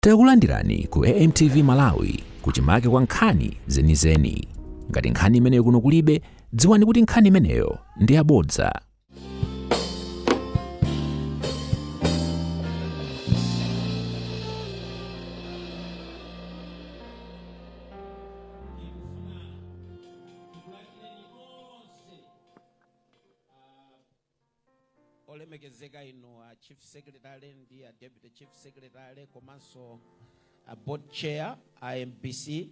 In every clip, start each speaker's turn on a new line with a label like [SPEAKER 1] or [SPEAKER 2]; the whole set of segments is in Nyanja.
[SPEAKER 1] Takulandirani ku AMTV Malawi kuchimake kwa nkhani zenizeni. Ngati nkhani imeneyo kuno kulibe, dziwani kuti nkhani imeneyo ndi yabodza.
[SPEAKER 2] Olemekezeka ino Chief Secretary ndi Deputy Chief Secretary komanso Board Chair MPC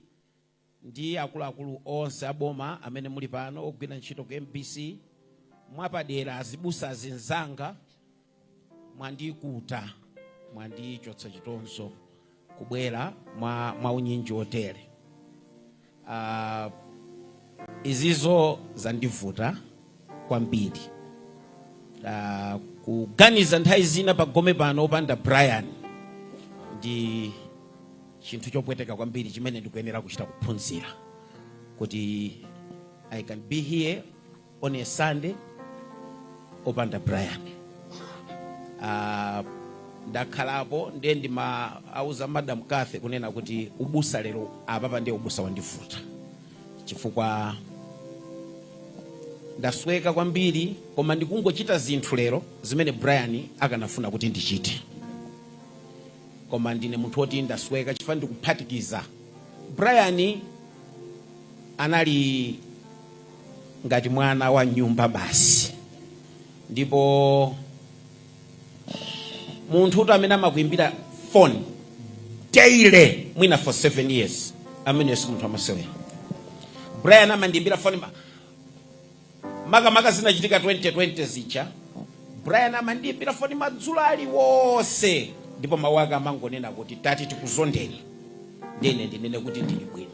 [SPEAKER 2] ndi akuluakulu onse aboma amene muli pano ogwira ntchito ku MPC mwapadera azibusa zinzanga mwandikuta mwandichotsa chitonzo kubwera mwa unyinji hotere. Izizo zandivuta kwambiri. Kuganiza nthawi zina pagome pano opanda Brian ndi chinthu chopweteka kwambiri chimene ndikuyenera kuchita kuphunzira kuti I can be here on a Sunday opanda Brian. Ndakhalapo ndiye auza Madam Kathe kunena kuti ubusa lero apapa ndiye ubusa wandivuta chifukwa ndasweka kwambiri koma ndikungochita zinthu lero zimene Brian akanafuna kuti ndichite. Koma ndine munthu oti ndasweka chifukwa ndikuphatikiza. Brian anali ngati mwana wa nyumba basi. Ndipo munthu uti amene amakuimbira phone daily mwina for 7 years amene si munthu amasewera. Brian amandiimbira phone maka zinachitika 2020 zicha. Brian amandiimbira phone madzulo aliwonse ndipo mawu ake amangonena kuti tati tikuzondeni ndinene kuti ndili bwino.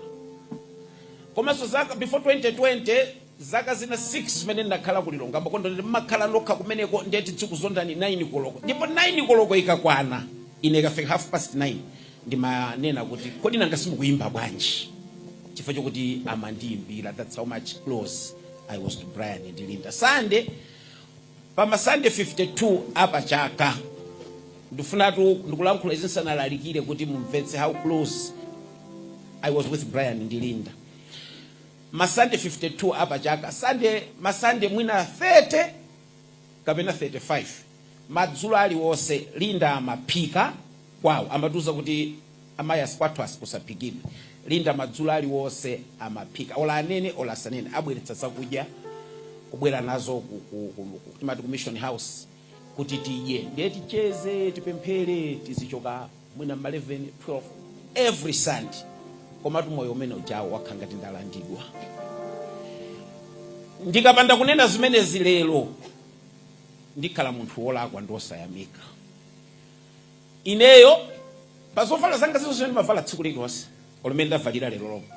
[SPEAKER 2] Komanso zaka before 2020 zaka zina 6 zimene ndakhala kulilonga makondo ndimakhala lokha kumeneko ndeti tikuzondani 9 koloko. Ndipo 9 koloko ikakwana ine ikafika 9:30 ndimanena kuti kodi nanga simukuyimba bwanji chifukwa chokuti amandiimbira. That's how much close I was to Brian Ndilinda. Sunday, pama Sunday 52 apa chaka. Ndifunatu ndikulankhula izinsana lalikire kuti mumvetse how close I was with Brian Ndilinda. Ma Sunday 52 apa chaka. Ma Sunday mwina 30 kapena 35. Madzulo aliwonse Linda amaphika kwawo. Amatuza kuti amaya squatu asikusapikidwe. Linda madzulo aliwonse amaphika. Ola anene ola sanene abweretsa zakudya kubwera nazo ku Mission House kuti tidye ndiye ticheze tipemphere tizichoka mwina 11 12 every Sunday. Koma moyo umene ujawo wakhanga tindalandidwa. Ndikapanda kunena zimene zilelo ndikhala munthu wolakwa ndosayamika. Ineyo pazovala zanga zizo zimene mavala tsiku lililonse olumene ndavalira lero lomwe.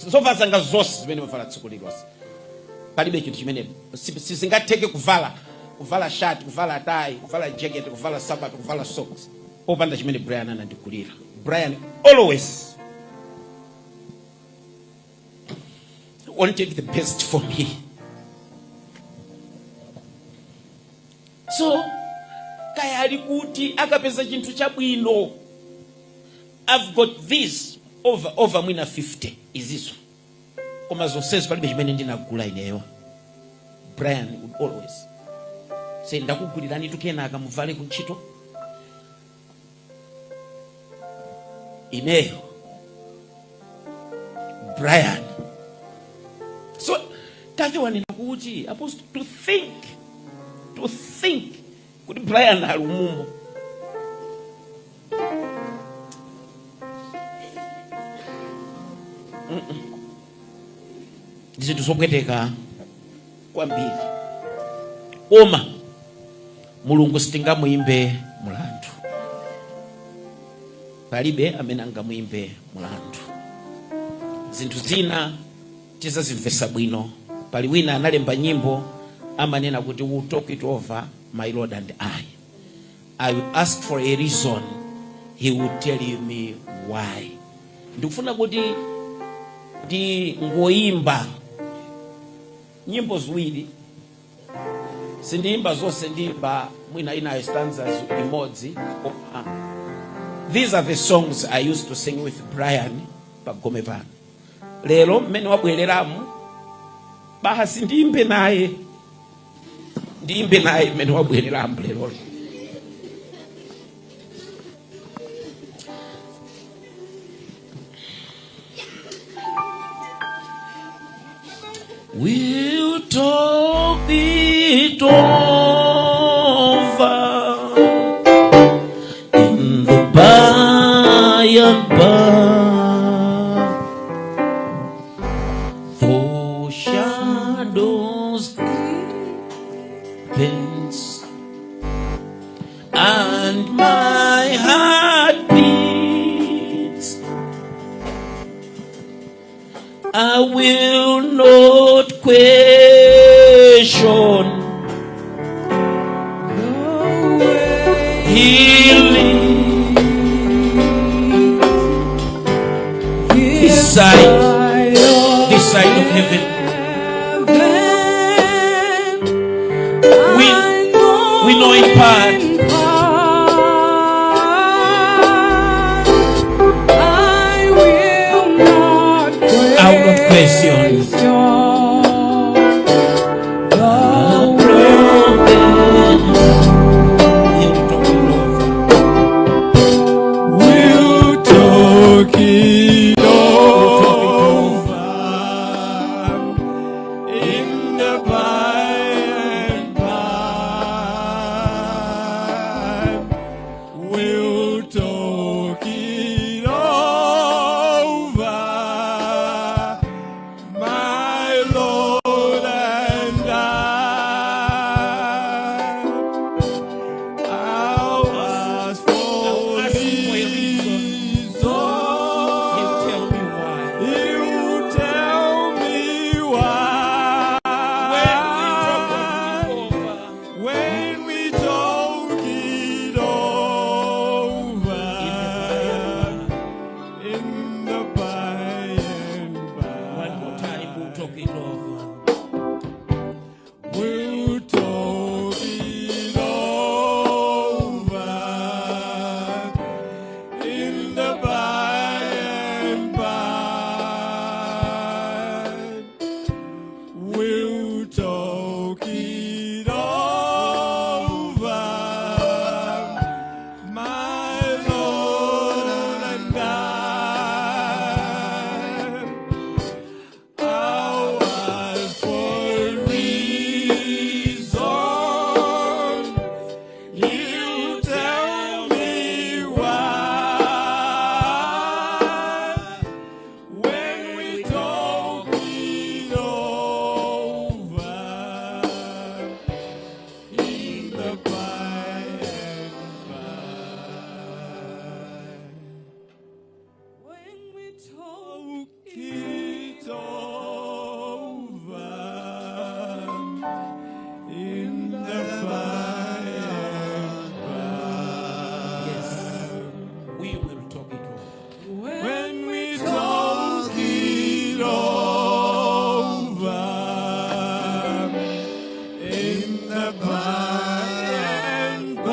[SPEAKER 2] Zovala zanga zonse zimene mavala tsiku lililonse palibe chinthu chimene sizingatheke kuvala shirt, kuvala tie, kuvala jacket, kuvala sabat, kuvala socks popanda chimene Brian anandigulira. Brian always wanted the best for me. So kaya alikuti akapeza chinthu chabwino, I've got this over mwina 50 iziso. Koma zonse palibe chimene ndinagula ineyo. Brian would always say ndakugulirani tukena akamuvale kuntchito ineyo Brian. So Kathe wanena kuti supposed to think kuti Brian ali umumbo. Zinthu zopweteka kwambiri. Koma Mulungu sitingamuimbe mulandu. Palibe amene angamuimbe mulandu. Zinthu zina tizazimvesa bwino. Pali wina analemba nyimbo amanena kuti we'll talk it over my Lord and I will ask for a reason, he will tell me why. Ndikufuna kuti ngoimba nyimbo ziwiri. Sindiimba zonse ndimba mwina ina stanzas imodzi These are the songs I used to sing with Brian pagome pano. Lero mmene wabwereramu basi ndiimbe naye mmene wabwereramu lero. We'll talk it over in the by and by. For shadows bends and my heart beats, I will not question healing this side of heaven. We know in part. Out of questions.
[SPEAKER 3] We'll talk it over in the by and by. We'll talk it over, my Lord and I'll ask for You tell me why. When we talk it over in the by and by.
[SPEAKER 2] One more time, we'll talk it over.
[SPEAKER 3] We'll talk it over in the by and by. We'll talk it over, my Lord and I'll ask for reason. You tell me why. When we talk it over in the by and by. When we talk it over in the by and by.
[SPEAKER 2] Yes, we will talk it over.
[SPEAKER 3] When we talk it over in the by and by.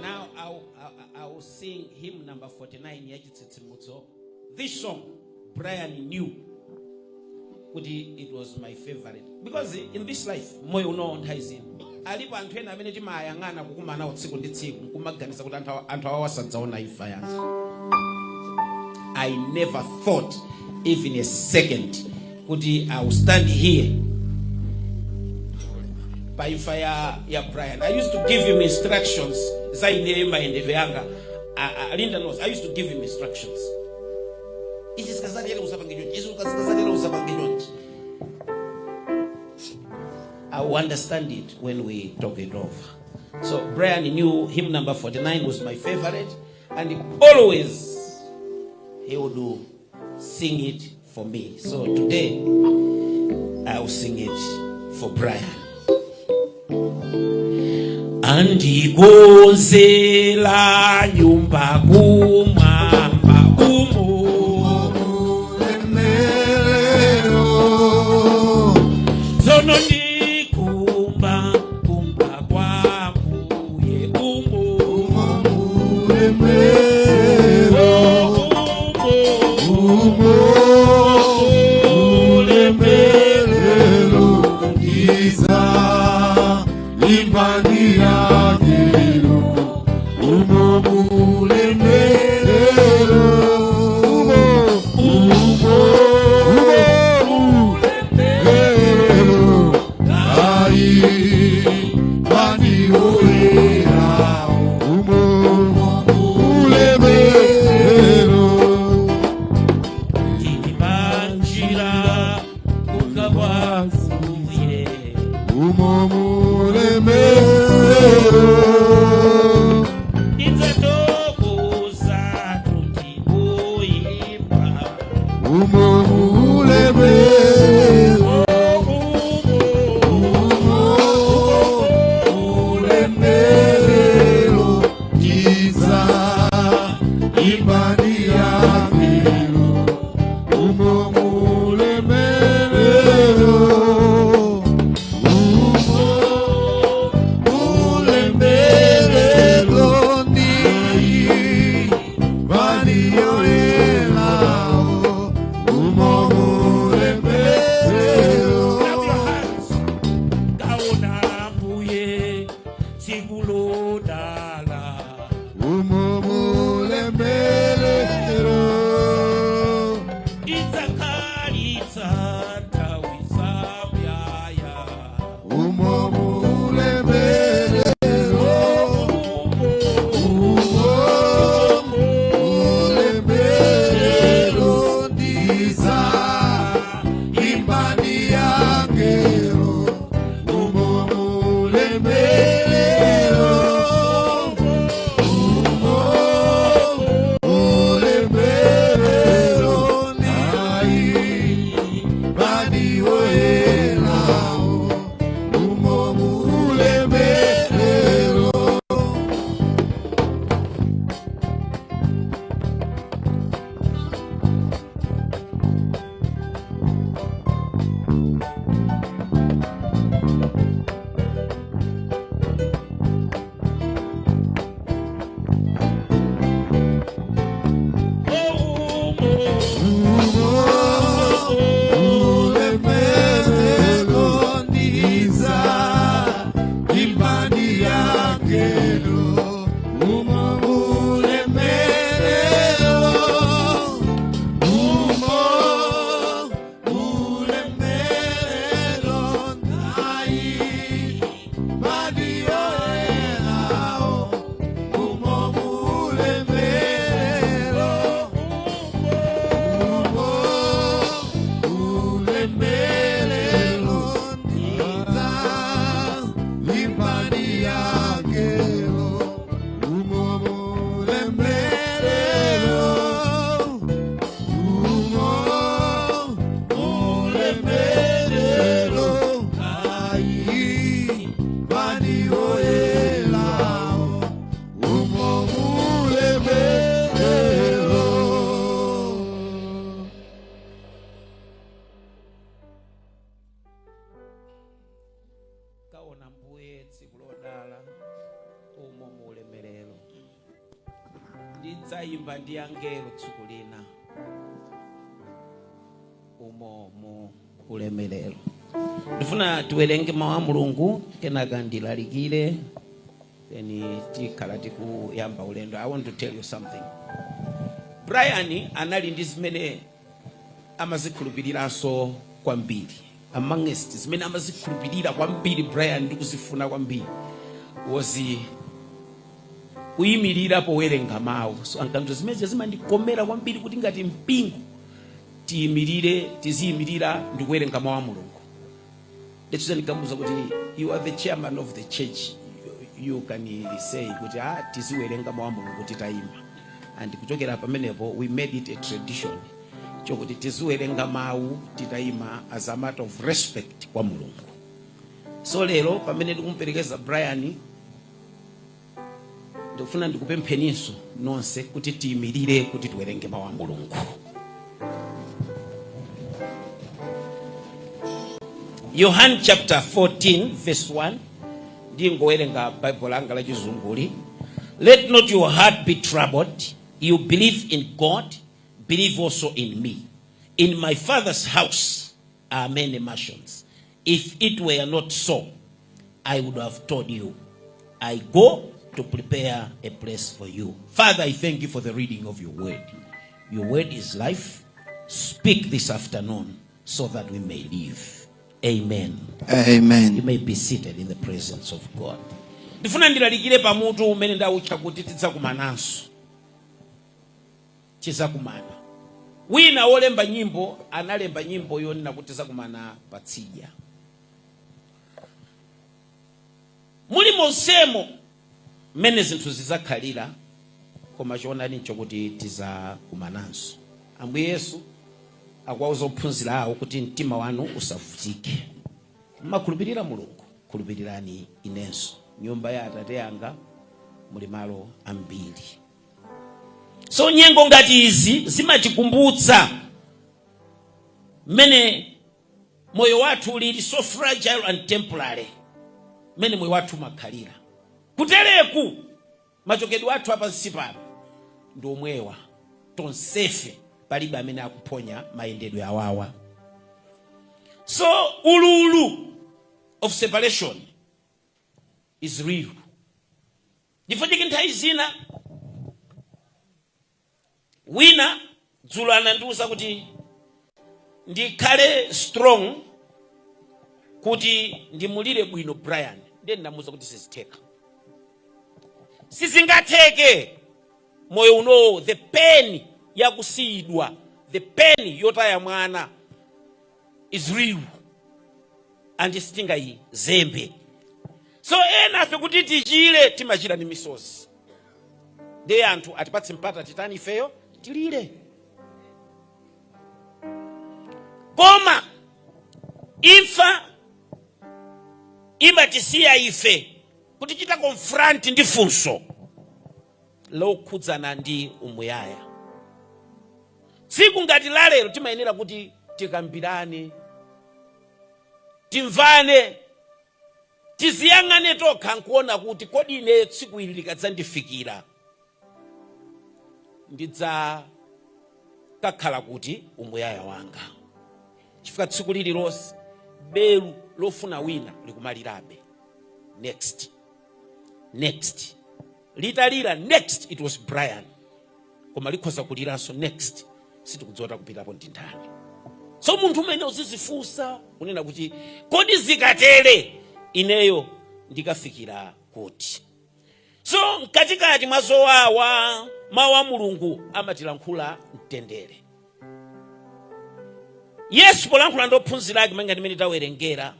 [SPEAKER 2] Now I will sing hymn number 49 ya Chitsitsimutso. This song Brian knew it was my favorite because in this life moyo unaonda izini alipo anthu ena amene timayang'ana kukumana utsiku ndi tsiku kumaganiza kuti anthu awasadzaona ifa yanza. I never thought even a second kuti I will stand here pa ifa ya Brian. I used to give him instructions za ine maendeleo yanga. Linda knows I used to give him instructions. Ichi sikazalira usapange chonchi, ichi sikazalira usapange chonchi. I will understand it when we talk it over. So Brian knew hymn number 49 was my favorite, and always he would sing it for me. So today I will sing it for Brian. Andigonzela nyumba kumwamba umo zono ndikumba kumba kwangu kulodala
[SPEAKER 3] Umulemelero
[SPEAKER 2] idzakalitsa nthawi zamuyaya
[SPEAKER 3] Umulemelero ndiza imbani yangelo Umulemelero Umulemelero nai bani oelao Umulemelero Umulemelero ndiza imbani yangelo Umulemelero Umulemelero nai bani oelao Umulemelero Umulemelero ndiza imbani yangelo Umulemelero Umulemelero ai bani oelao Umulemelero
[SPEAKER 2] kaona mbuye tsiku lodala umo muulemerero ndidzayimba ndi angelo tsiku lina umo mu ulemerero. Ndifuna tiwerenge mawu a Mulungu kenaka ndilalikire then tikhala tikuyamba ulendo. I want to tell you something. Brian anali ndi zimene amazikhulupiriranso kwambiri. Amongst zimene amazikhulupirira kwambiri Brian ndi kuzifuna kwambiri was kuyimirira powerenga mawu. So ankanto zimene zimandikomera kwambiri kuti ngati mpingo tiziyimirira ndi kuwerenga mawu a Mulungu. Let's nikamuza kuti you are the chairman of the church. You can say kuti tiziwerenga mawu a Mulungu titayima. And kuchokera pamenepo we made it a tradition. Chokuti tiziwerenga mawu titayima as a matter of respect kwa Mulungu. So lero pamene ndikumperekeza Brian ndikufuna ndikupempheninso nonse kuti tiyimirire kuti tiwerenge mawu a Mulungu. Yohana chapter 14 verse 1 ndingowerenga Bible langa la Chizunguli. Let not your heart be troubled. You believe in God, believe also in me. In my Father's house are many mansions. If it were not so, I would have told you. I go to prepare a place for you. Father, I thank you for the reading of your word. Your word is life. Speak this afternoon so that we may live. Amen.
[SPEAKER 3] Amen.
[SPEAKER 2] You may be seated in the presence of God. Ndifuna ndilalikire pamutu umene ndawutcha kuti tidzakumananso. Tizakumana. Wina wolemba nyimbo analemba nyimbo yonena kuti tidzakumana patsidya. Muli monsemo mmene zinthu zidzakhalira koma choonadi nchokuti tidzakumananso. Ambuye Yesu akuwauza ophunzira awo kuti mtima wanu usavutike. Mmakhulupirira Mulungu, khulupirirani inenso. Nyumba ya Atate yanga muli malo ambiri. So nyengo ngati izi zimatikumbutsa mmene moyo wathu ulili so fragile and temporary. Mmene moyo wathu makhalira. Kuteleku machokedwe athu apansi pano ndi omwewa tonsefe palibe amene akuponya mayendedwe awawa. So ululu of separation is real. Ndifike nthawi zina wina dzulo anandiuza kuti ndikhale strong kuti ndimulire bwino Brian. Ndiye ndamuuza kuti sizitheka. Sizingatheke moyo uno, the pain yakusiyidwa, the pain yotaya mwana is real and sitinga iyi zembe. So ena afe kuti tichire timachira ni misozi. Ndiye anthu atipatse mpata titani ifeyo tilire. Koma imfa imatisiya ife kuti chita confront ndi funso lokhudzana ndi umuyaya. Tsiku ngati la lero timayenera kuti tikambirane, timvane, tiziyang'ane tokha nkuona kuti kodi ine tsiku ili likadzandifikira ndidzakakhala kuti umuyaya wanga. Chifukwa tsiku lililonse belu lofuna wina likumalirabe. Next. Litalira next, it was Brian. Koma likhoza kuliranso next, sitikudziwa kupitapo ndi ndani. So munthu umene uzizifunsa unena kuti kodi zikatere ineyo ndikafikira kuti. So mkatikati mwa zowawa mawu a Mulungu amatilankhula mtendere. Yesu polankhula ndi ophunzira ake manga ndimene tawerengera,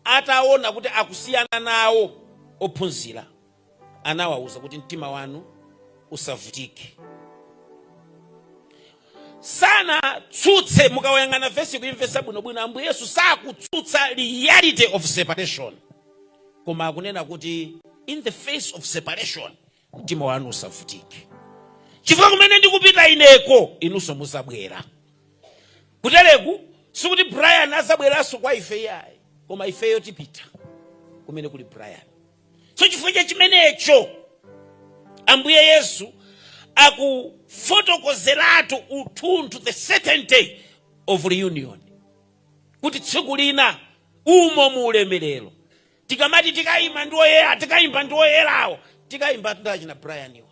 [SPEAKER 2] ataona kuti akusiyana nawo ophunzira, anawawuza kuti mtima wanu usavutike. Sana tsutse mukawayang'ana vesi kuimvesa bwinobwino, Ambuye Yesu sakutsutsa reality of separation, koma akunena kuti in the face of separation mtima wanu usavutike. Chifukwa kumene ndikupita ineko inunso muzabwera. Kutereku sikuti Brian azabweranso kwa ife yayi, koma ifeyo tipita kumene kuli Brian. So chifukwa chimenecho Ambuye Yesu akufotokozeratu uthunthu, the certainty of reunion, kuti tsiku lina umo mu ulemerero tikamati tikayimba ndi oyera, tikayimba ndi oyerawo, tikayimba ndachina Brian iwa.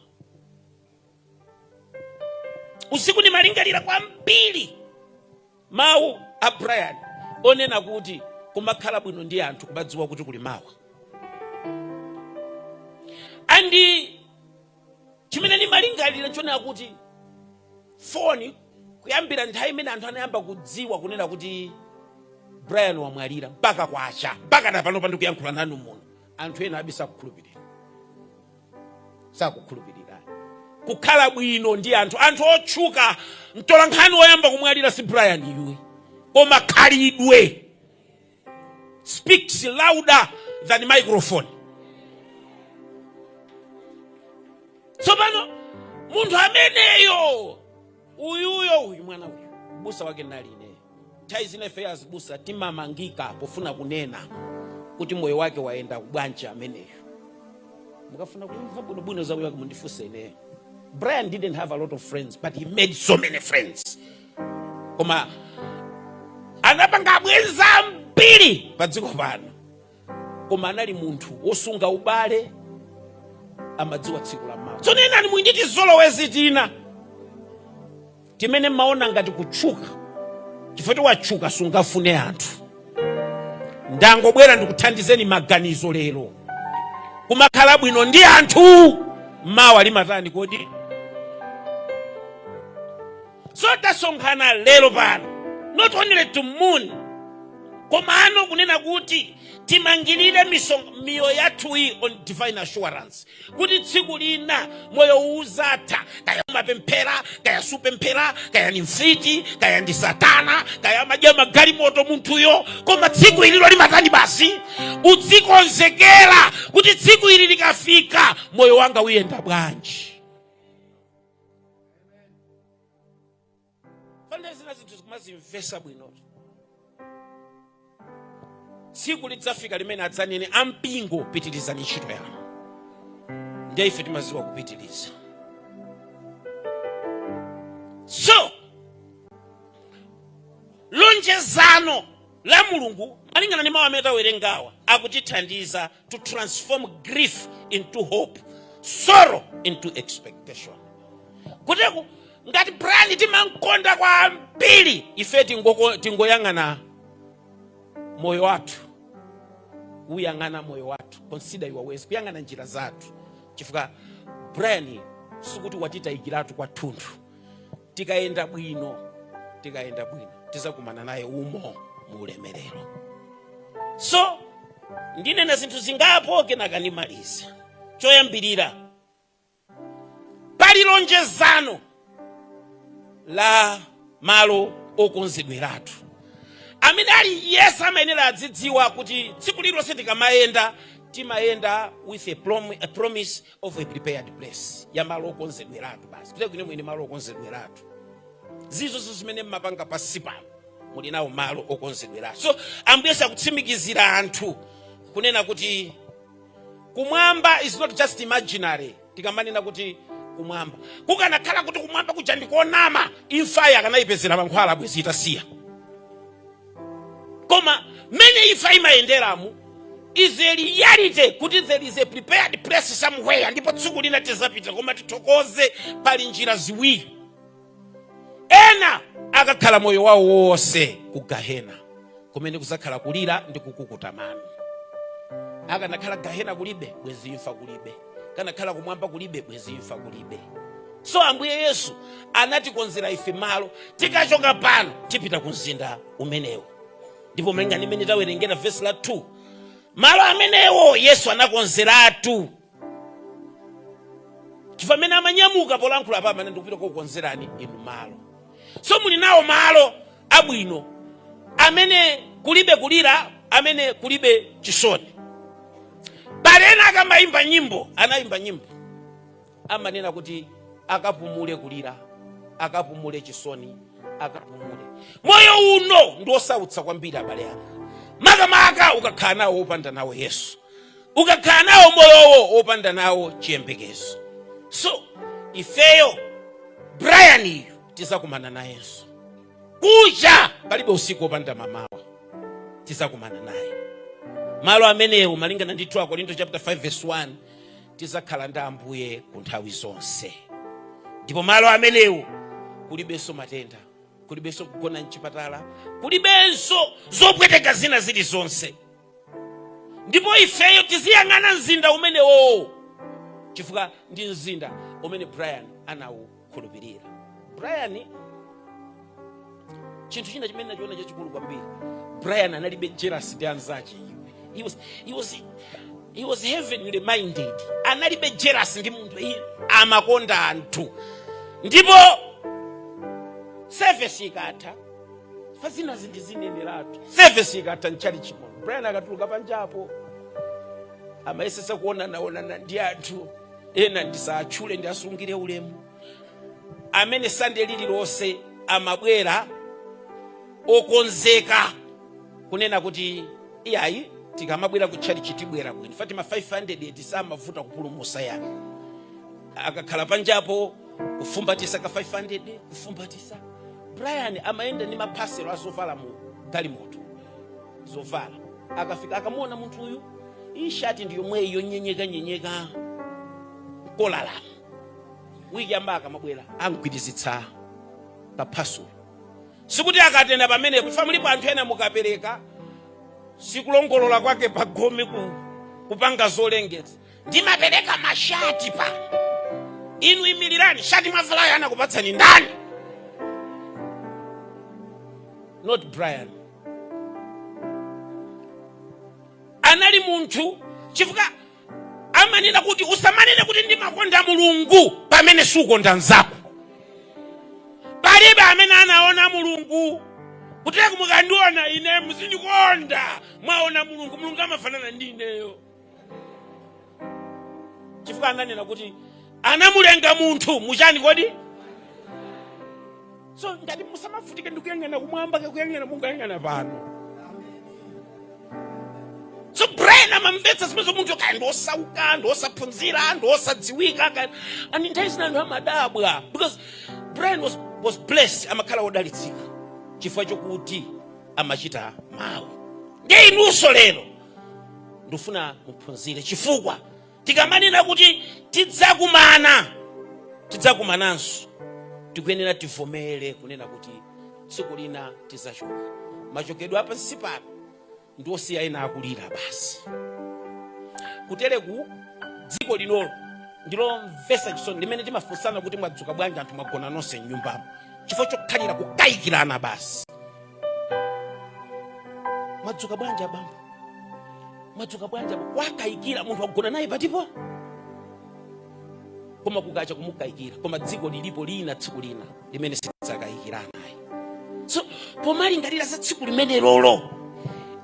[SPEAKER 2] Usiku ndimalingalira kwambiri mawu a Brian onena kuti kumakhala bwino ndi anthu kumadziwa kuti kuli mawa. Andi chimene ndimalingalira chonena kuti foni kuyambira nthawi imene anthu anayamba kudziwa kunena kuti Brian wamwalira mpaka kwacha, mpaka napano ndikuyankhula nanu muno, anthu ena abisa kukhulupirira. Sakukhulupirira. Kukhala bwino ndi anthu otchuka, mtolankhani woyamba kumwalira si Brian yuyi, koma khalidwe speaks louder than microphone. So pano munthu ameneyo uyu mwana uyu busa wake nali ine. Nthawi zina ife azibusa timamangika pofuna kunena kuti moyo wake waenda kubwanji ameneyo. Mukafuna kumva bwino za moyo wake mundifunse ine. Brian didn't have a lot of friends, but he made so many friends. Koma anapanga abwenza mbiri pa dziko pano, koma anali munthu wosunga ubale, amadziwa tsiku la mawa. So nena ni mwinditi zolowezi tina timene maona ngati kutchuka, chifukwa wachuka sungafune anthu. Ndangobwera ndikuthandizeni maganizo lero, kumakhala bwino ndi anthu mawa limatani kodi. So tasonkhana lero pano not only to moon, koma ano kunena kuti timangirire miyo yathu iyi on divine assurance, kuti tsiku lina moyo uzatha, kaya mapemphera, kaya supemphera, kaya ni mfiti, kaya ndi satana, kaya madya magalimoto munthuyo, koma tsiku ililo limatani basi udzikonzekera kuti tsiku ili likafika moyo wanga uyenda bwanji. Fandezina zinthu zikumazimvesa bwino. Tsiku lidzafika limene adzanene ampingo pitirizani ntchito yanu. Ndiye ife timaziwa kupitiriza. So lonjezano la Mulungu malingana ndi mawu amene tawerengawa akutithandiza to transform grief into hope. sorrow into expectation. Kuteko ngati Brian timankonda kwa mbili, ife tingoyang'ana moyo wathu. Uyang'ana moyo wathu, consider your ways, kuyang'ana njira zathu. Chifukwa Brian sikuti watitayikiratu kwa thunthu. Tikaenda bwino tizakumana naye umo muulemerero. So ndinena zinthu zingapo kenaka nimaliza. Choyambirira, pali lonjezano la malo okonzedweratu. Amene ali Yesu amayenera adzidziwa kuti tsiku lilonse timayenda with a promise of a prepared place. Ya malo okonzedweratu basi. Kuti kwine mwini malo okonzedweratu. Zizo zimene mmapanga pasi pano muli nawo malo okonzedweratu. So Ambuye akutsimikizira anthu kunena kuti kumwamba is not just imaginary. Tikamanena kuti kumwamba kukanakhala kuti kumwamba kuja ndikonama, imfa yakanayipezera mankhwala bwezi itasiya. Koma mene imfa imayenderamu is a reality kuti there is a prepared place somewhere, ndipo tsiku lina tizapita. Koma tithokoze pali njira ziwiri. Ena akakhala moyo wawo wonse ku Gahena, kumene kuzakhala kulira ndi kukukuta mano. Akanakhala Gahena kulibe, bwezi imfa kulibe. Kanakhala kumwamba kulibe, bwezi imfa kulibe. So Ambuye Yesu anatikonzera ife malo, tikachoka pano tipita ku mzinda umenewo. Ndipo mlenga nimene tawerengera verse la 2. Malo amenewo Yesu anakonzeratu. Chifamene amanyamuka polankhula pa amene ndikupita kukonzerani inu malo. So muli nawo malo abwino amene kulibe kulira, amene kulibe chisoni. Balena akamayimba nyimbo, anayimba nyimbo amanena kuti akapumule kulira, akapumule chisoni, akapumule. Moyo uno ndiosautsa kwambiri abale anga. Makamaka ukakhala nawo opanda nawo Yesu, ukakhala nawo moyowo opanda nawo chiyembekezo. So ifeyo Brian tizakumana na Yesu kuja palibe usiku opanda mamawa, tizakumana naye. Malo amenewo malingana ndi 2 Korinto chapter 5 verse 1 tizakhala ndi Ambuye ku nthawi zonse. Ndipo malo amenewo kulibenso matenda, kulibenso kugona mchipatala, kulibenso zopweteka zina zili zonse. Ndipo ifeyo tiziyang'ana mzinda umenewo, chifukwa ndi mzinda umene Brian anawukhulupirira. Brian, chinthu china chimene nachiona chachikulu kwambiri, Brian analibe jealousy ndi anzake. He was heavenly minded. Analibe jealous ndi munthu, amakonda anthu. Ndipo service ikatha, fazina zindizineneratu. Service ikatha nchali chimono. Brian akatuluka panjapo, amayesesa kuonana ndi anthu ena ndisachule ndi asungire ulemu. Amene Sunday lililonse amabwera okonzeka kunena kuti iyayi tikamabwera ku church tibwera bwino. Fatima 500 tisamavuta kupulumusa yake. Akakhala panjapo kufumbatisa ka 500 kufumbatisa. Brian amaenda ni mapasero azovala mu galimoto zovala. Akafika akamuona munthu uyu, iyi shati ndiyo mwe nyenyeka kolala. Wiki ambaka mabwera angwidizitsa kapasolo. Sikuti akatenda pamene family pa anthu ena mukapereka sikulongolola kwake pagome kupanga zolengeza. Ndimapereka mashati pa. Inu imilirani, shati mavala yana kupatsani ndani? Not Brian. Anali munthu chifukwa amanena kuti usamanene kuti ndimakonda Mulungu pamene sukonda nzako. Palibe amene anaona Mulungu kuti mukandiona ine muzindikonda mwaona Mulungu. Mulungu amafanana ndi ineyo. Chifukwa ananena kuti anamulenga munthu muchani kodi? So ngati musamafutike ndikuyang'ana kumwamba kuyang'ana Mulungu ayang'ana pano. So Brian amamvetsa zimene munthu kaya ndosauka, ndosaphunzira, ndosadziwika, and intentionally amadabwa because Brian was blessed, amakhala wodalitsika chifukwa chokuti amachita mawu. Ndiye inunso lero ndifuna muphunzire chifukwa tikamanena kuti tidzakumananso tikuyenera tivomere kunena kuti tsiku lina tizachoka. Machokedwe apansi pano ndiosiya ena akulira basi. Kutereku dziko linolo ndilomvesa chisoni limene timafunsana kuti mwadzuka bwanji anthu mwagona nonse m'nyumbamo chifukwa chokhalira kukayikirana basi. Mwadzuka bwanji abambo, mwadzuka bwanji abambo, wakayikira munthu wagona naye patipo koma kukacha kumukayikira. Koma dziko lilipo lina tsiku lina limene sitidzakayikirana naye. So pomalingalira za tsiku limene lolo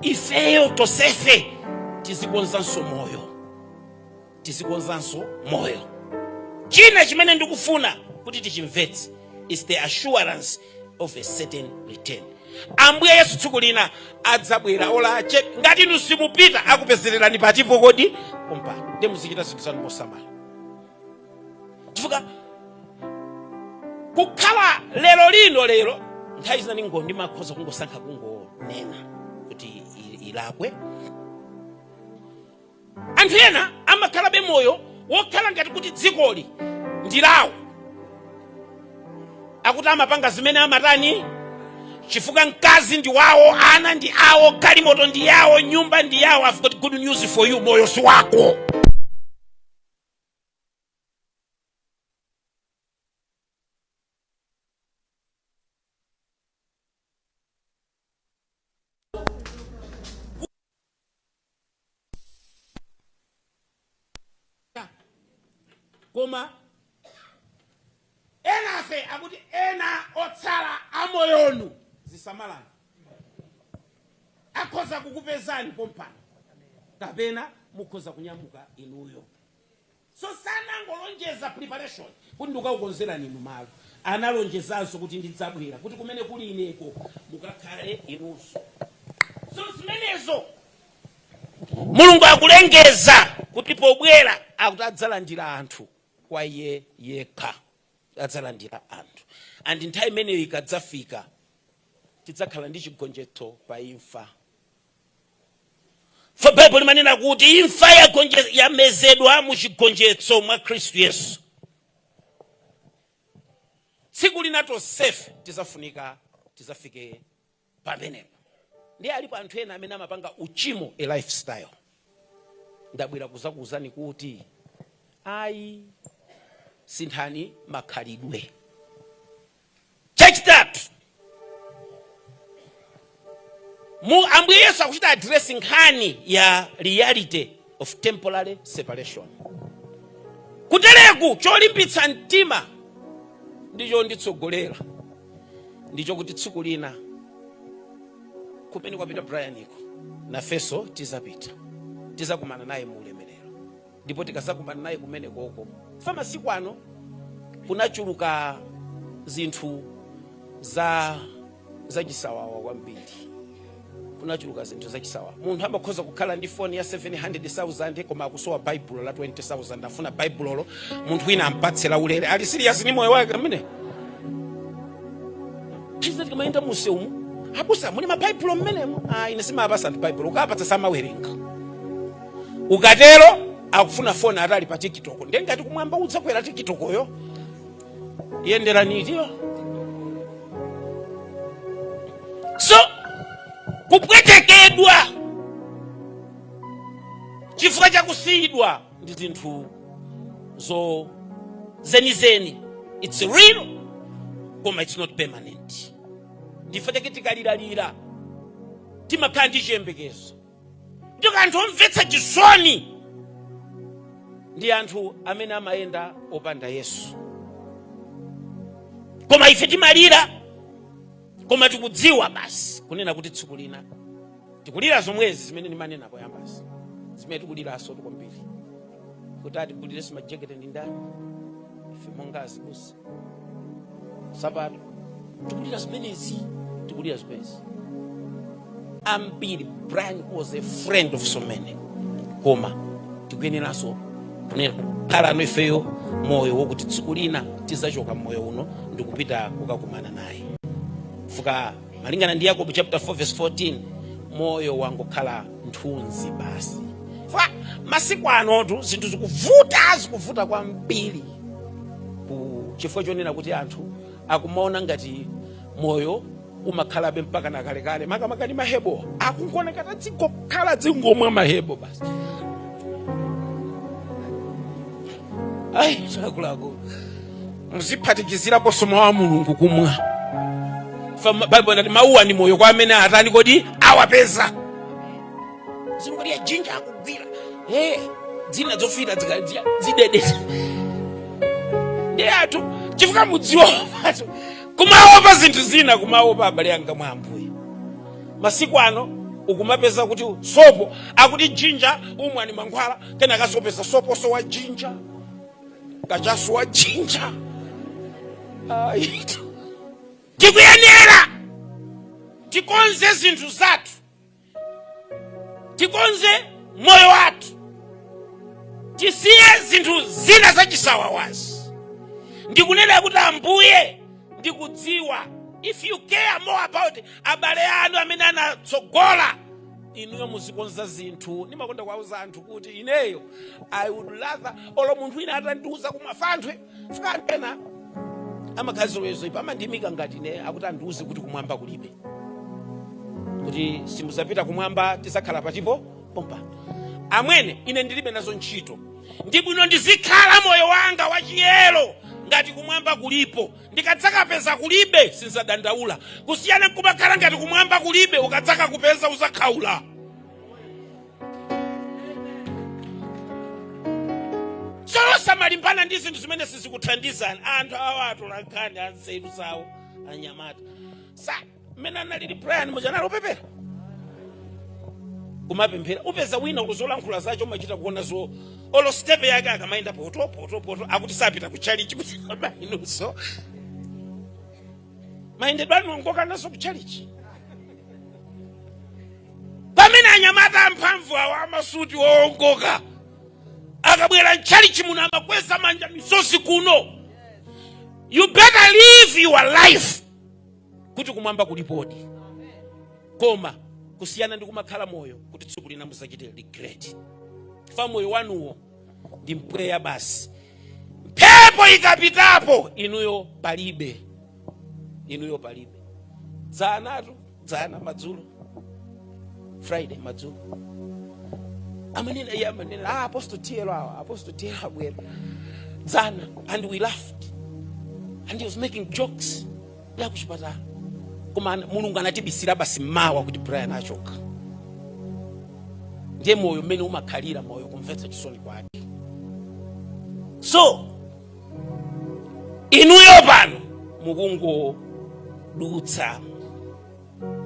[SPEAKER 2] ifeyo tosefe tizikonzanso moyo. China chimene ndikufuna kuti tichimvetse is the assurance of a certain return. Ambuye Yesu tsiku lina adzabwera olache ngati inu simupita akupezererani patipo kodi kompa ndi muzichita zinthu zanu mosamala. Chifukwa kukhala lero nthawi zina ndi makhoza kungosankha kungonena kuti ilakwe. Anthu ena amakhalabe moyo wokhala ngati kuti dzikoli ndilawo, akuti amapanga zimene amatani chifukwa mkazi ndi wawo, ana ndi awo, galimoto ndi yawo, nyumba ndi yawo. I've got good news for you, moyo si wako. Koma enafe akuti ena otsala amoyonu zisamalani akhoza kukupezani pompano kapena mukhoza kunyamuka inuyo. So sanangolonjeza preparation kuti ndikaukonzerani inu malo, analonjezanso kuti ndidzabwera kuti kumene kuli ineko mukakhale inunso. So zimenezo Mulungu akulengeza kuti pobwera akuti adzalandira anthu kwa iye yekha, adzalandira anthu. And nthawi imeneyo ikadzafika tidzakhala ndi chigonjetso pa imfa. For Bible manena kuti imfa yamezedwa mu chigonjetso mwa Khristu Yesu. Tsiku lina tonsefe tidzafike pamenepo. Ndiye alipo anthu ena amene amapanga uchimo a lifestyle. Ndabwera kuzakuwuzani kuti ayi sinthani makhalidwe. Chachitatu, Ambuye Yesu akuchita addressing nkhani ya reality of temporary separation. Kutereku cholimbitsa mtima ndicho nditsogolera ndicho kuti tsiku lina kumene kwapita Brianiko nafeso tizakumana naye mu ulemerero. Ndipo tikazakumana naye kumene koko masiku ano kunachuluka zinthu za chisawawa kwambiri. Kunachuluka zinthu za chisawawa. Munthu amakhoza kukhala ndi phone ya 700,000 koma akusowa Bible la 20,000 afuna Bible lo munthu wina ampatsera ulere. Ali serious ni moyo wake amene? Chiza tikamayenda museumu abusa muli maBible mmenemo. Ine simapasa ndi Bible ukapatsa samawerenga. Ukatero akufuna phone atali pa TikTok. Ndengati kumwamba udzakwera TikTok yo yenderani ndiyo. So kupwetekedwa chifukwa chakusiyidwa ndi zinthu zenizeni. It's real koma it's not permanent. Ndifo chake tikaliralira timakhala ndi chiyembekezo. Ndiko anthu omvetsa chisoni ndi anthu amene amayenda opanda Yesu. Koma ife timalira koma tikudziwa basi kunena kuti tsiku lina tikulira zomwezi zimene ndimanena poyambasi zimene tikuliranso kwambiri kuti atikulire majekete ndi ndani ife mongazi busi sabato tikulira zimenezi ambiri. Brian was a friend of so many. Koma tikuyeneranso kunena khala ifeyo moyo wokuti tsiku lina tizachoka moyo uno ndikupita kukakumana naye. Fuka malingana ndi Yakobo chapter 4 verse 14 moyo wangu khala nthunzi basi. fa masiku anotu zinthu zikuvuta kwambiri chifukwa chonena kuti anthu akumaona ngati moyo umakhalabe mpaka nakalekale makamaka ndi mahebo akungonekata dzingokhala dzingomwa mahebo basi. Ayi chakulako muziphatikizirapo somo wa Mulungu kumwa. Bible nati mauwa ni moyo kwa amene atani kodi awapeza. Zingoliya jinja akugwira dzina zofira zidedesa ndi athu chifukwa mudziwa kumaopa zinthu zina kumaopa abale anga mwa Ambuye. Masiku ano ukumapeza kuti sopo akuti jinja umwe ni mankhwala kena kasopeza sopo so wa jinja kachaso wa jinja. Tikuyenera tikonze zinthu zathu, tikonze moyo wathu, tisiye zinthu zina zachisawawazi. Ndikunena kuti Ambuye ndikudziwa if you care more about abale anu amene anatsogola inuyo muzikonza zinthu. Ndimakonda kuwauza anthu kuti ineyo I would rather olo munthu ina atandiuza kumafantwe fika mpena amakhaziwezo ipa amandimika ngati ine akuti andiuze kuti kumwamba kulibe, kuti simuzapita kumwamba tisakhala patipo pompa. Amwene ine ndilibe nazo ntchito, ndibwino ndizikhala moyo wanga wachiyero ngati kumwamba kulipo. Ndikadzaka peza kulibe sinzadandaula, kusiyana kumakhala ngati kumwamba kulibe ukadzaka kupeza uzakhaula. Solosa malimbana ndi zinthu zimene sizikuthandizana. Anthu awa atulankani anzeru zawo anyamata sa mmene analili Brian mujanalo upepera kumapemphera upeza wina ukuzolankhula zacho umachita kuona zo olo step yake akamaenda poto akuti sapita kuchalichi kuti mainuso maendedwe anu ngoka naso kuchalichi. Pamene anyamata amphamvu awa amasuti woongoka akabwera nchalichi muno amakweza manja misozi kuno. You better live your life kuti kumwamba kulipodi. Koma kusiyana ndi kumakhala moyo kuti tsiku lina musachite regret. Fa moyo wanuwo ndi mpweya basi. Mphepo ikapitapo inuyo palibe. Dzana madzulo Friday madzulo amanena Apostle Tielo abwera dzana, and we laughed and he was making jokes ya kuchipatala. Koma Mulungu anatibisira basi mawa kuti Brian achoka. Ndiye moyo mmene umakhalira moyo kumvetsa chisoni kwake. So inuyo pano mukungodutsa,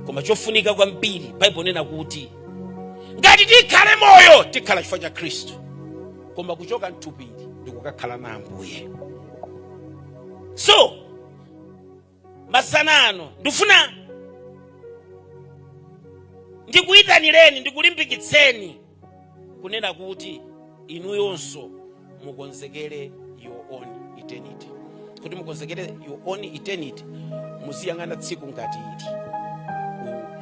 [SPEAKER 2] koma chofunika kwambiri Bible nena kuti ngati tikhale moyo tikhala chifukwa cha Khristu, koma kuchoka mthupi ndikukakhala na Ambuye. So masanano ndifuna ndikuyitanireni ndikulimbikitseni kunena kuti inuyonso mukonzekere your own eternity. Kuti mukonzekere your own eternity muziyang'ana tsiku ngati ili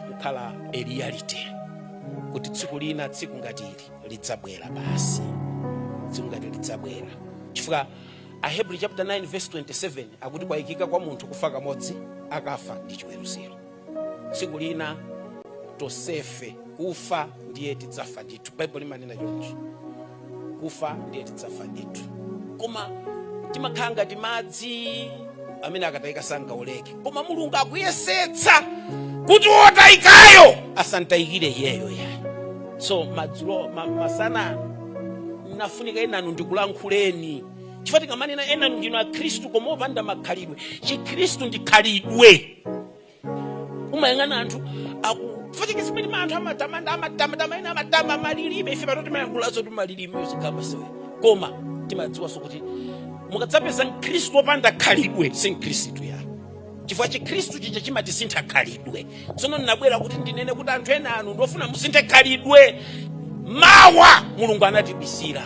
[SPEAKER 2] kukhala a reality, kuti tsiku lina tsiku ngati ili lidzabwera basi. Tsiku ngati lidzabwera chifukwa Ahebrew chapter 9 verse 27 akuti kwayikika kwa munthu kufa kamodzi akafa ndi chiweruziro. Tsiku lina tosefe kufa ndiye tidzafa ndithu. Bible limanena choncho, kufa ndiye tidzafa ndithu. Koma timakhala ngati madzi amene akatayika sangaoleke, koma Mulungu akuyesetsa kuti wotayikayo asantayikire iyeyo yayi. So madzulo masana nafunika enanu ndikulankhuleni chifukwa tikamanena enanu ndinu a Khristu koma opanda makhalidwe. Chikhristu ndi khalidwe. Umayang'ana anthu akufatikisa mmene anthu amatama malilime ife patoti mayangulazo tumalilime yozikamba sewe. Koma timadziwanso kuti mukadzapeza Khristu opanda khalidwe si Khristu ya. Chifukwa Chikhristu chicha chimatisintha khalidwe. Tsono ndinabwera kuti ndinene kuti anthu ena anu ndofuna musinthe khalidwe. Mawa Mulungu anatibisira.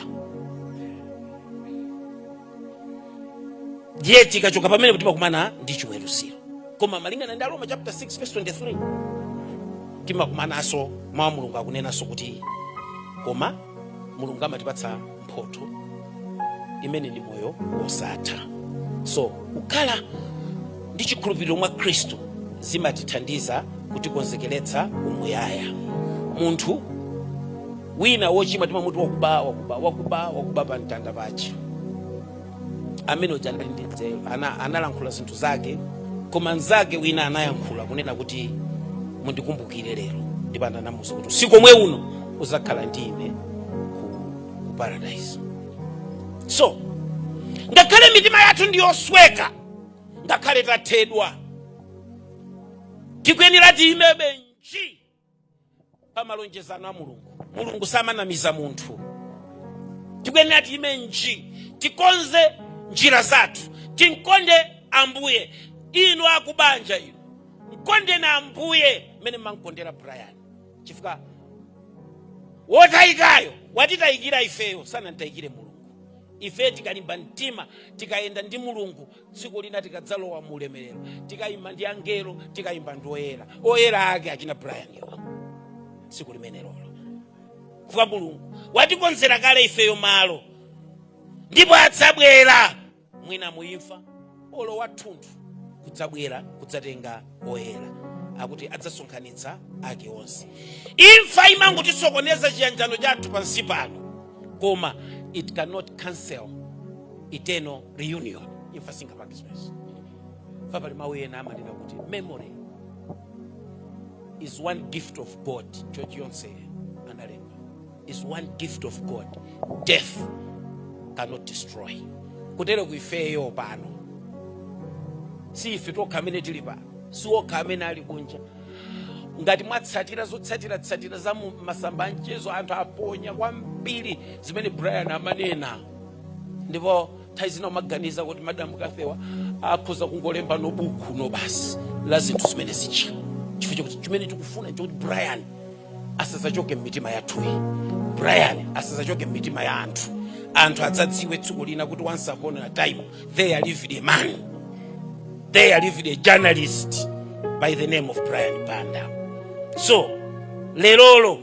[SPEAKER 2] Ndiye tikachoka pamene kuti pakumana ndi chiweruziro. Koma malingana ndi Roma chapter 6 verse 23 timakumanaso mawu Mulungu akunenaso kuti koma mulungu amatipatsa mphoto imene ni moyo wosatha. So kukhala ndi chikhulupiriro mwa Khristu zimatithandiza kutikonzekeretsa umuyaya. Munthu wina wochimwa timamuti wakuba pa mtanda pache, amene uja ndindidzero analankhula zinthu zake, koma nzake wina anayankhula kunena kuti mundikumbukire lero ndipanda namuso kuti usiku omwe uno uzakhala ndi ine ku paradise. So ngakhale mitima yathu ndiyosweka, ngakhale tathedwa, tikuyenera tiyimebe nji pa malonjezano a mulungu. Mulungu samanamiza munthu. Tikuyenera tiyime nji, tikonze njira zathu, tinkonde Ambuye. Inu akubanja inu mkonde na Ambuye mene mankondera Brian, chifukwa wotayikayo watitayikira ifeyo sana ntayikire mulungu. Ife tikalimba mtima tikayenda ndi mulungu, tsiku lina tikadzalowa mu ulemerero, tikayimba ndi angelo, tikayimba ndi oyera ake achina Brian yo tsiku limenelo. Chifukwa mulungu watikonzera kale ifeyo malo, ndipo adzabwera mwina muimfa olo wathunthu kudzabwera kudzatenga oyera, akuti adzasonkhanitsa ake onse. Imfa imangotisokoneza chiyanjano chathu pansi pano, koma it cannot cancel eternal reunion. Imfa singapakiswezi. Pali mawu ena amanena kuti memory is one gift of God. George Yonse analemba, is one gift of God. Death cannot destroy. Kutero kuifeyo pano, si ife tokha amene tili pano, si okha amene ali kunja. Ngati mwatsatira zotsatira za masamba mchezo, anthu aponya kwambiri zimene Brian amanena, ndipo nthawi zina umaganiza kuti Madamu Kafewa akhoza kungolemba no buku no basi la zinthu zimene zichi, chifukwa kuti chimene tikufuna kuti Brian asazachoke m'mitima yathuyi, Brian asazachoke m'mitima ya anthu adzadziwe tsiku lina kuti once upon a time there lived a man, there lived a journalist by the name of Brian Banda. So lelolo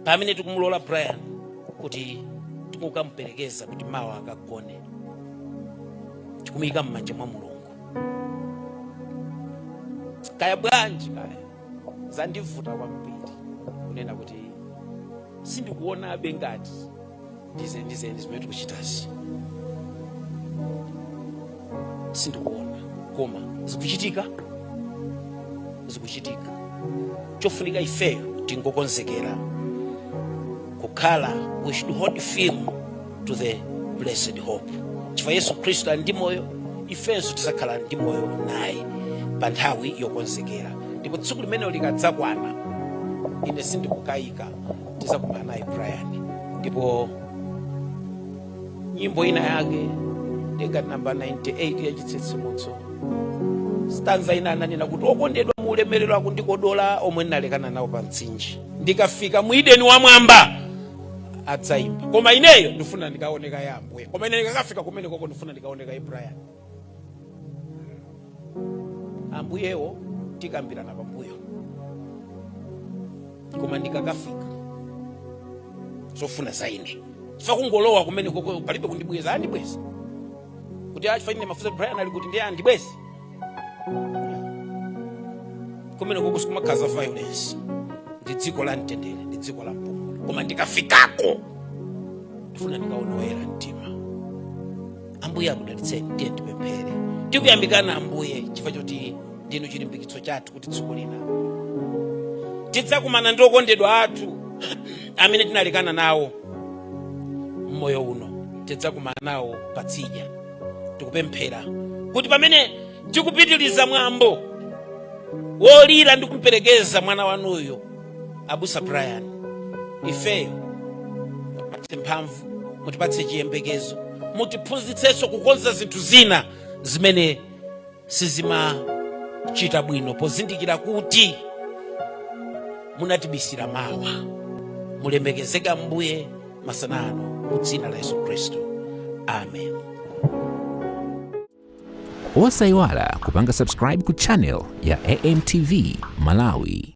[SPEAKER 2] pamene tikumulola Brian kuti tikukamperekeza kuti mawa akagone, tikumuyika m'manja mwa mulungu. Kaya bwanji kaya zandivuta kwambiri kunena kuti sindikuona abe ngati ndize zimene tikuchitazi, sindikuona, koma zikuchitika. Chofunika ifeyo tingokonzekera kukhala, we should hold firm to the blessed hope. Chifukwa Yesu Khristu ali ndi moyo, ifenso tizakhala ndi moyo naye pa nthawi yokonzekera. Ndipo tsiku limene likadzakwana, ine sindikukayika, tizakumana naye Brian. Ndipo nyimbo ina yake ndega namba 98 ya chitsitsimutso, stanza ina ananena kuti okondedwa mu ulemerero akundikodola omwe ndalekana nawo pa mtsinje, ndikafika mu Edeni wamwamba adzayimba. Koma ineyo ndifuna ndikaoneka ya Ambuye, koma ine ndikakafika kumene koko ndifuna ndikaoneka ya Brian. Ambuyewo tikambirana pambuyo, koma ndikakafika zofuna za ine. Fa kungolowa kumene koko palibe kundibweza, andibweza kuti achifanyire mafuta Brian ali kuti ndiye andibweza. Kumene koko sikumakhaza violence, ndi dziko la mtendere, ndi dziko la mpumulo. Koma ndikafikako ndifuna ndikaona oyera mtima. Ambuye akudalitseni, ndiye tipemphere. Tikuyambikana Ambuye chifukwa choti ndinu chilimbikitso chathu kuti tsiku lina tidzakumana ndi okondedwa athu amene tinalekana nawo mmoyo uno, tidzakumana nawo patsidya. Tikupemphera kuti pamene tikupitiliza mwambo wolira ndi kumperekeza mwana wanuyo Abusa Brian, ifeyo mutipatse mphamvu, mutipatse chiyembekezo, mutiphunzitsenso kukonza zinthu zina zimene sizimachita bwino, pozindikira kuti munatibisira mawa. Mulemekezeke Ambuye masanano mu dzina la Yesu Khristu. Amen.
[SPEAKER 1] Osayiwala kupanga subscribe ku channel ya AMTV Malawi.